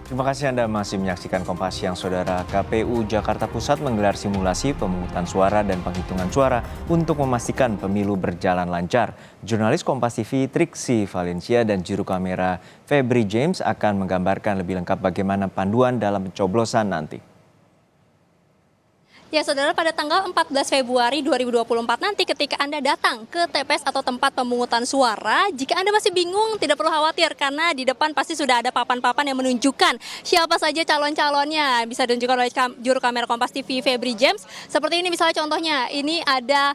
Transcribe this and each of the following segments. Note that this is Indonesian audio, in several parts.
Terima kasih Anda masih menyaksikan Kompas Siang, Saudara. KPU Jakarta Pusat menggelar simulasi pemungutan suara dan penghitungan suara untuk memastikan pemilu berjalan lancar. Jurnalis Kompas TV Triksi Valencia dan juru kamera Febri James akan menggambarkan lebih lengkap bagaimana panduan dalam pencoblosan nanti. Ya, Saudara, pada tanggal 14 Februari 2024 nanti ketika Anda datang ke TPS atau tempat pemungutan suara, jika Anda masih bingung, tidak perlu khawatir karena di depan pasti sudah ada papan-papan yang menunjukkan siapa saja calon-calonnya. Bisa ditunjukkan oleh juru kamera Kompas TV Febri James. Seperti ini misalnya contohnya, ini ada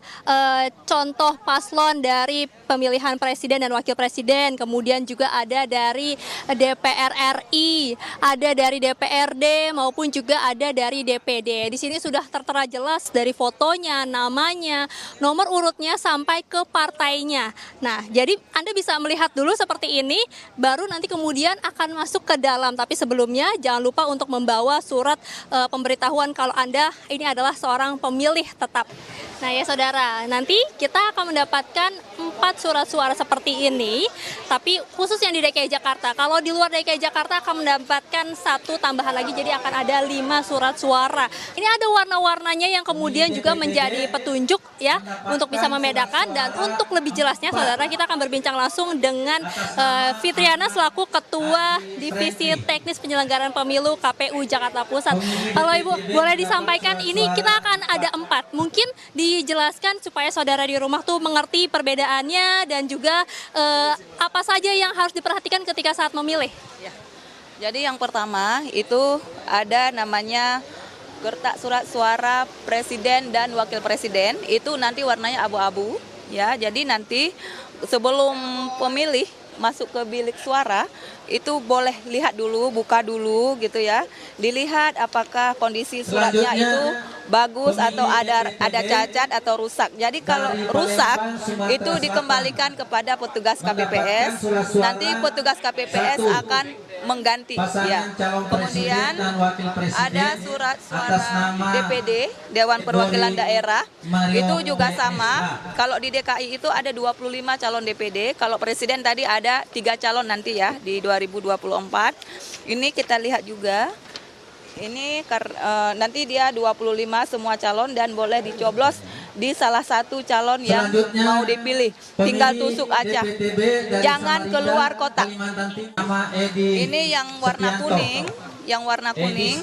contoh paslon dari pemilihan presiden dan wakil presiden, kemudian juga ada dari DPR RI, ada dari DPRD maupun juga ada dari DPD. Di sini sudah tertera jelas dari fotonya, namanya, nomor urutnya sampai ke partainya. Nah, jadi Anda bisa melihat dulu seperti ini, baru nanti kemudian akan masuk ke dalam. Tapi sebelumnya jangan lupa untuk membawa surat pemberitahuan kalau Anda ini adalah seorang pemilih tetap. Nah ya Saudara, nanti kita akan mendapatkan 4 surat suara seperti ini, tapi khusus yang di DKI Jakarta. Kalau di luar DKI Jakarta akan mendapatkan 1 tambahan lagi, jadi akan ada 5 surat suara. Ini ada warna-warnanya yang kemudian juga menjadi petunjuk ya untuk bisa membedakan. Dan untuk lebih jelasnya Saudara, kita akan berbincang langsung dengan Fitriana selaku Ketua Divisi Teknis Penyelenggaraan Pemilu KPU Jakarta Pusat. Kalau Ibu boleh disampaikan, ini kita akan ada 4, mungkin dijelaskan supaya saudara di rumah tuh mengerti perbedaannya dan juga apa saja yang harus diperhatikan ketika saat memilih. Ya. Jadi yang pertama itu ada namanya kertas surat suara presiden dan wakil presiden, itu nanti warnanya abu-abu ya. Jadi nanti sebelum pemilih masuk ke bilik suara itu boleh lihat dulu, buka dulu gitu ya. Dilihat apakah kondisi suratnya itu bagus atau ada cacat atau rusak. Jadi kalau rusak itu dikembalikan kepada petugas KPPS. Nanti petugas KPPS akan mengganti ya. Kemudian ada surat suara DPD, Dewan Perwakilan Daerah. Itu juga sama. Kalau di DKI itu ada 25 calon DPD, kalau presiden tadi ada 3 calon nanti ya di 2024. Ini kita lihat juga. Ini nanti dia 25 semua calon dan boleh dicoblos di salah satu calon yang mau dipilih. Tinggal tusuk aja. Jangan keluar kotak. Ini yang warna kuning. Yang warna kuning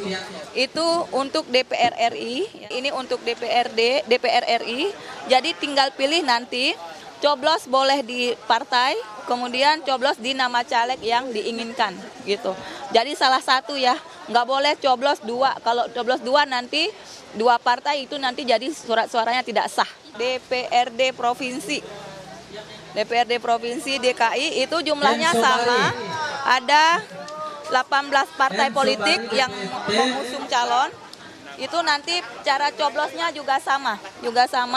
itu untuk DPR RI. Ini untuk DPR RI. Jadi tinggal pilih nanti. Coblos boleh di partai, kemudian coblos di nama caleg yang diinginkan gitu. Jadi salah satu ya, nggak boleh coblos 2. Kalau coblos 2 nanti 2 partai itu nanti jadi surat suaranya tidak sah. DPRD Provinsi DKI itu jumlahnya sama, ada 18 partai politik yang mengusung calon. Itu nanti cara coblosnya juga sama,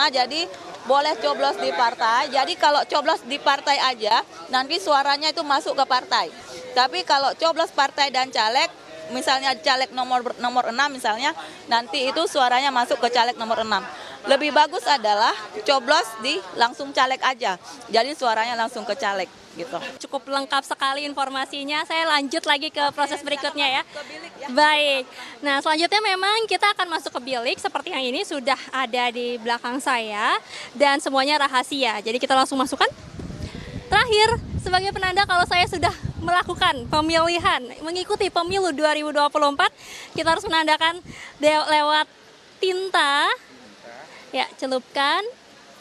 jadi boleh coblos di partai. Jadi kalau coblos di partai aja, nanti suaranya itu masuk ke partai. Tapi kalau coblos partai dan caleg, misalnya caleg nomor 6 misalnya, nanti itu suaranya masuk ke caleg nomor 6. Lebih bagus adalah coblos di langsung caleg aja. Jadi suaranya langsung ke caleg gitu. Cukup lengkap sekali informasinya. Saya lanjut lagi ke proses berikutnya ya. Baik. Nah, selanjutnya memang kita akan masuk ke bilik seperti yang ini sudah ada di belakang saya dan semuanya rahasia. Jadi kita langsung masukkan. Terakhir, sebagai penanda kalau saya sudah melakukan pemilihan, mengikuti pemilu 2024, kita harus menandakan lewat tinta. Ya, celupkan.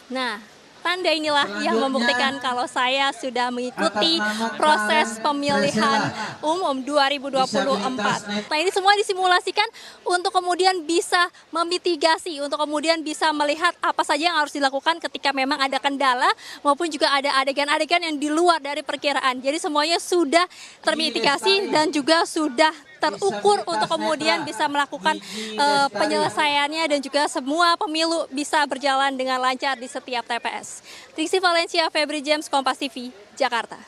Nah, tanda inilah yang membuktikan kalau saya sudah mengikuti proses pemilihan umum 2024. Nah, ini semua disimulasikan untuk kemudian bisa memitigasi, untuk kemudian bisa melihat apa saja yang harus dilakukan ketika memang ada kendala maupun juga ada adegan-adegan yang di luar dari perkiraan. Jadi semuanya sudah termitigasi dan juga sudah terukur untuk kemudian bisa melakukan penyelesaiannya dan juga semua pemilu bisa berjalan dengan lancar di setiap TPS. Triksi Valencia, Febri James, Kompas TV, Jakarta.